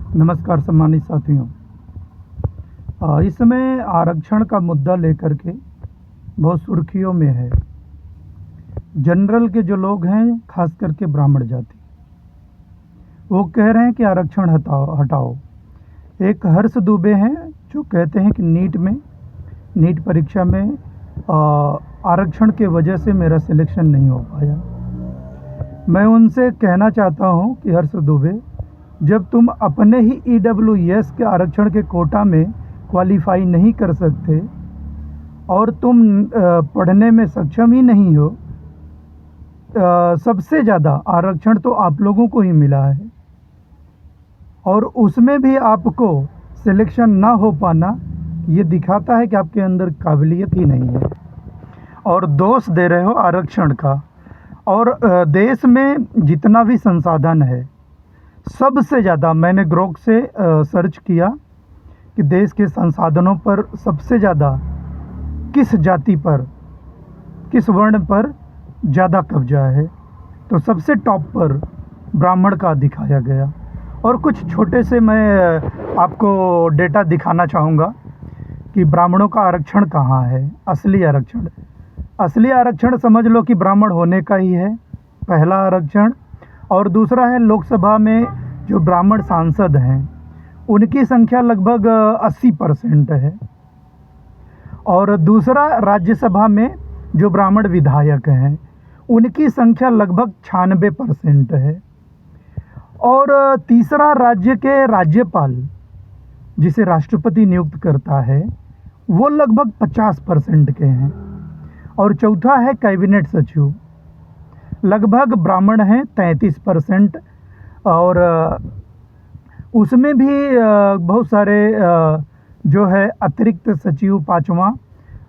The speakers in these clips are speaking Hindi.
नमस्कार सम्मानित साथियों। इस समय आरक्षण का मुद्दा लेकर के बहुत सुर्खियों में है। जनरल के जो लोग हैं, खास करके ब्राह्मण जाति, वो कह रहे हैं कि आरक्षण हटाओ हटाओ। एक हर्ष दुबे हैं जो कहते हैं कि नीट परीक्षा में आरक्षण के वजह से मेरा सिलेक्शन नहीं हो पाया। मैं उनसे कहना चाहता हूं कि हर्ष दुबे, जब तुम अपने ही ईडब्ल्यूएस के आरक्षण के कोटा में क्वालिफाई नहीं कर सकते और तुम पढ़ने में सक्षम ही नहीं हो, सबसे ज़्यादा आरक्षण तो आप लोगों को ही मिला है और उसमें भी आपको सिलेक्शन ना हो पाना ये दिखाता है कि आपके अंदर काबिलियत ही नहीं है और दोष दे रहे हो आरक्षण का। और देश में जितना भी संसाधन है, सबसे ज़्यादा मैंने ग्रोक से सर्च किया कि देश के संसाधनों पर सबसे ज़्यादा किस जाति पर, किस वर्ण पर ज़्यादा कब्जा है, तो सबसे टॉप पर ब्राह्मण का दिखाया गया। और कुछ छोटे से मैं आपको डेटा दिखाना चाहूँगा कि ब्राह्मणों का आरक्षण कहाँ है। असली आरक्षण समझ लो कि ब्राह्मण होने का ही है, पहला आरक्षण। और दूसरा है लोकसभा में जो ब्राह्मण सांसद हैं उनकी संख्या लगभग 80% है। और दूसरा राज्यसभा में जो ब्राह्मण विधायक हैं उनकी संख्या लगभग 96% है। और तीसरा राज्य के राज्यपाल, जिसे राष्ट्रपति नियुक्त करता है, वो लगभग 50% के हैं। और चौथा है कैबिनेट सचिव, लगभग ब्राह्मण हैं 33%। और उसमें भी बहुत सारे जो है अतिरिक्त सचिव, पाँचवा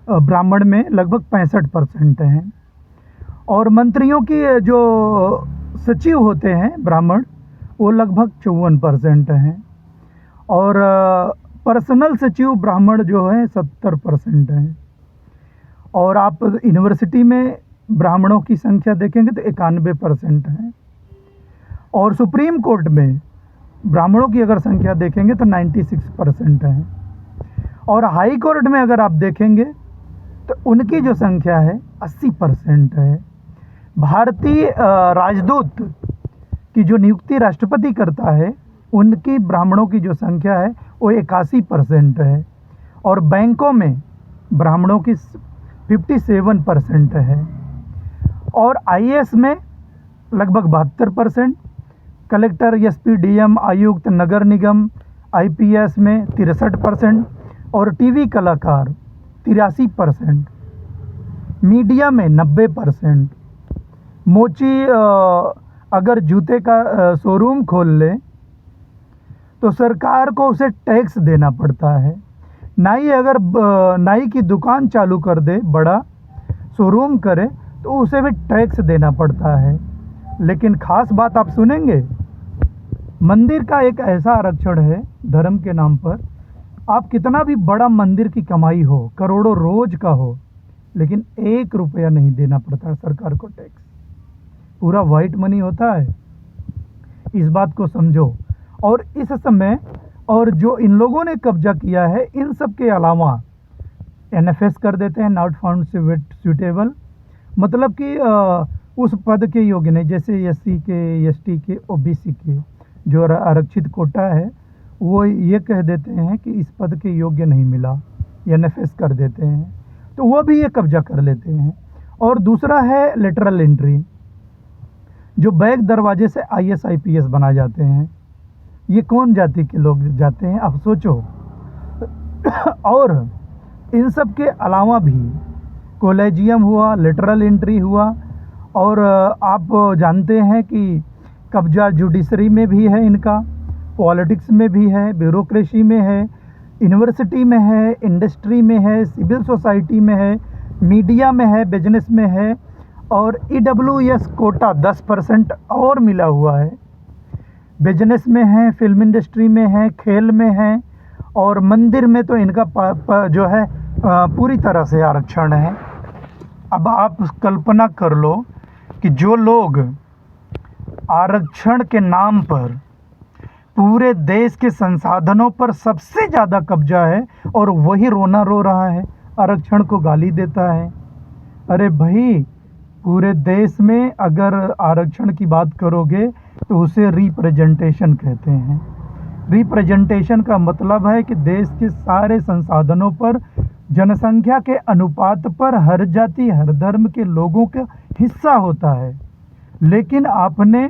ब्राह्मण में लगभग 65% हैं। और मंत्रियों की जो सचिव होते हैं ब्राह्मण, वो लगभग 54% हैं। और पर्सनल सचिव ब्राह्मण जो है 70% हैं। और आप यूनिवर्सिटी में ब्राह्मणों की संख्या देखेंगे तो 91% है। और सुप्रीम कोर्ट में ब्राह्मणों की अगर संख्या देखेंगे तो 96% है। और हाई कोर्ट में अगर आप देखेंगे तो उनकी जो संख्या है 80% है। भारतीय राजदूत की जो नियुक्ति राष्ट्रपति करता है, उनकी ब्राह्मणों की जो संख्या है वो 81% है। और बैंकों में ब्राह्मणों की 57% है। और आईएएस में लगभग 72%, कलेक्टर, एसपी, डीएम, आयुक्त, नगर निगम, आईपीएस में 63% और टीवी कलाकार 83%, मीडिया में 90%। मोची अगर जूते का शोरूम खोल ले तो सरकार को उसे टैक्स देना पड़ता है। नाई अगर नाई की दुकान चालू कर दे, बड़ा शोरूम करे, तो उसे भी टैक्स देना पड़ता है। लेकिन ख़ास बात आप सुनेंगे, मंदिर का एक ऐसा आरक्षण है धर्म के नाम पर, आप कितना भी बड़ा मंदिर की कमाई हो, करोड़ों रोज का हो, लेकिन 1 रुपया नहीं देना पड़ता सरकार को टैक्स। पूरा वाइट मनी होता है, इस बात को समझो। और इस समय और जो इन लोगों ने कब्जा किया है, इन सब के अलावा एनएफएस कर देते हैं, नॉट फाउंड सूटेबल, मतलब कि उस पद के योग्य नहीं। जैसे एससी के, एसटी के, ओबीसी के जो आरक्षित कोटा है, वो ये कह देते हैं कि इस पद के योग्य नहीं मिला, एनएफएस कर देते हैं, तो वो भी ये कब्जा कर लेते हैं। और दूसरा है लेटरल एंट्री, जो बैक दरवाजे से आईएएस आईपीएस बना जाते हैं। ये कौन जाति के लोग जाते हैं, आप सोचो। और इन सब के अलावा भी कॉलेजियम हुआ, लेटरल एंट्री हुआ। और आप जानते हैं कि कब्जा जुडिशरी में भी है इनका, पॉलिटिक्स में भी है, ब्यूरोक्रेसी में है, यूनिवर्सिटी में है, इंडस्ट्री में है, सिविल सोसाइटी में है, मीडिया में है, बिजनेस में है। और ईडब्ल्यूएस कोटा 10% और मिला हुआ है, बिजनेस में है, फिल्म इंडस्ट्री में है, खेल में है। और मंदिर में तो इनका जो है पूरी तरह से आरक्षण है। अब आप कल्पना कर लो कि जो लोग आरक्षण के नाम पर पूरे देश के संसाधनों पर सबसे ज़्यादा कब्जा है और वही रोना रो रहा है, आरक्षण को गाली देता है। अरे भाई, पूरे देश में अगर आरक्षण की बात करोगे तो उसे रिप्रेजेंटेशन कहते हैं। रिप्रेजेंटेशन का मतलब है कि देश के सारे संसाधनों पर जनसंख्या के अनुपात पर हर जाति हर धर्म के लोगों का हिस्सा होता है। लेकिन आपने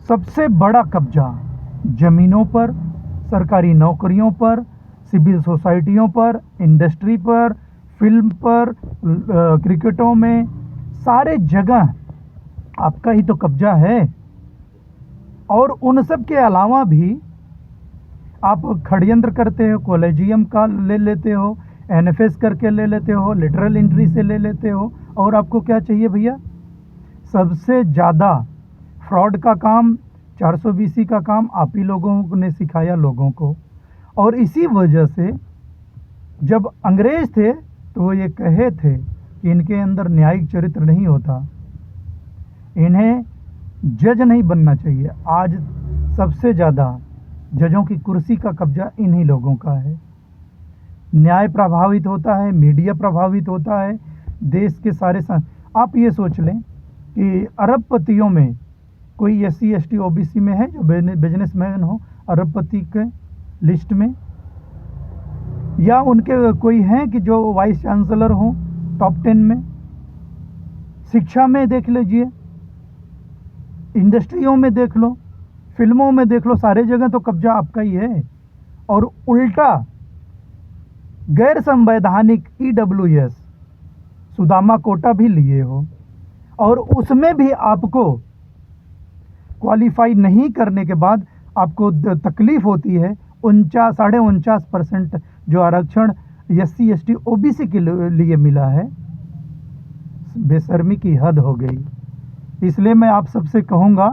सबसे बड़ा कब्जा ज़मीनों पर, सरकारी नौकरियों पर, सिविल सोसाइटियों पर, इंडस्ट्री पर, फिल्म पर, क्रिकेटों में, सारे जगह आपका ही तो कब्जा है। और उन सब के अलावा भी आप षड्यंत्र करते हो, कॉलेजियम का ले लेते हो, एनएफएस करके ले लेते हो, लिटरल एंट्री से ले लेते हो। और आपको क्या चाहिए भैया? सबसे ज़्यादा फ्रॉड का काम, 420 का काम आप ही लोगों ने सिखाया लोगों को। और इसी वजह से जब अंग्रेज थे तो वो ये कहे थे कि इनके अंदर न्यायिक चरित्र नहीं होता, इन्हें जज नहीं बनना चाहिए। आज सबसे ज़्यादा जजों की कुर्सी का कब्जा इन्हीं लोगों का है। न्याय प्रभावित होता है, मीडिया प्रभावित होता है, देश के सारे आप ये सोच लें कि अरबपतियों में कोई SC ST OBC में है जो बिजनेसमैन हो अरबपति के लिस्ट में, या उनके कोई हैं कि जो वाइस चांसलर हो टॉप 10 में। शिक्षा में देख लीजिए, इंडस्ट्रियों में देख लो, फिल्मों में देख लो, सारे जगह तो कब्जा आपका ही है। और उल्टा गैर संवैधानिक EWS सुदामा कोटा भी लिए हो और उसमें भी आपको क्वालिफाई नहीं करने के बाद आपको तकलीफ होती है। 49.5% जो आरक्षण SC ST OBC के लिए मिला है, बेशर्मी की हद हो गई। इसलिए मैं आप सबसे कहूँगा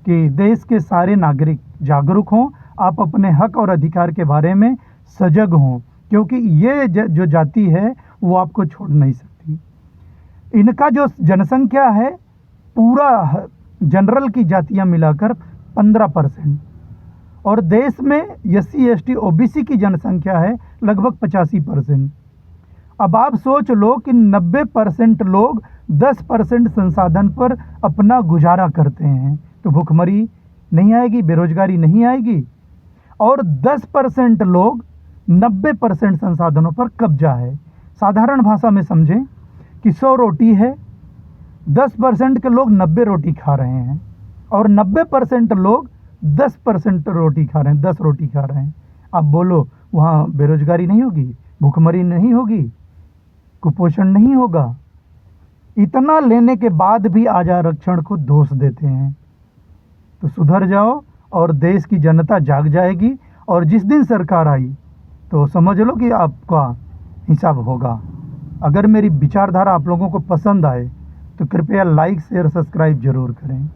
कि देश के सारे नागरिक जागरूक हों, आप अपने हक और अधिकार के बारे में सजग हों, क्योंकि ये जो जाति है वो आपको छोड़ नहीं सकती। इनका जो जनसंख्या है पूरा जनरल की जातियां मिलाकर 15%, और देश में SC ST OBC की जनसंख्या है लगभग 85%। अब आप सोच लो कि 90% लोग 10% संसाधन पर अपना गुजारा करते हैं, तो भूखमरी नहीं आएगी, बेरोजगारी नहीं आएगी। और 10% लोग 90% संसाधनों पर कब्जा है। साधारण भाषा में समझें कि 100 रोटी है, 10% के लोग 90 रोटी खा रहे हैं और 90% लोग 10% रोटी खा रहे हैं, 10 रोटी खा रहे हैं। अब बोलो वहाँ बेरोजगारी नहीं होगी, भूखमरी नहीं होगी, कुपोषण नहीं होगा? इतना लेने के बाद भी आज आरक्षण को दोष देते हैं। तो सुधर जाओ और देश की जनता जाग जाएगी, और जिस दिन सरकार आई तो समझ लो कि आपका हिसाब होगा। अगर मेरी विचारधारा आप लोगों को पसंद आए तो कृपया लाइक शेयर सब्सक्राइब जरूर करें।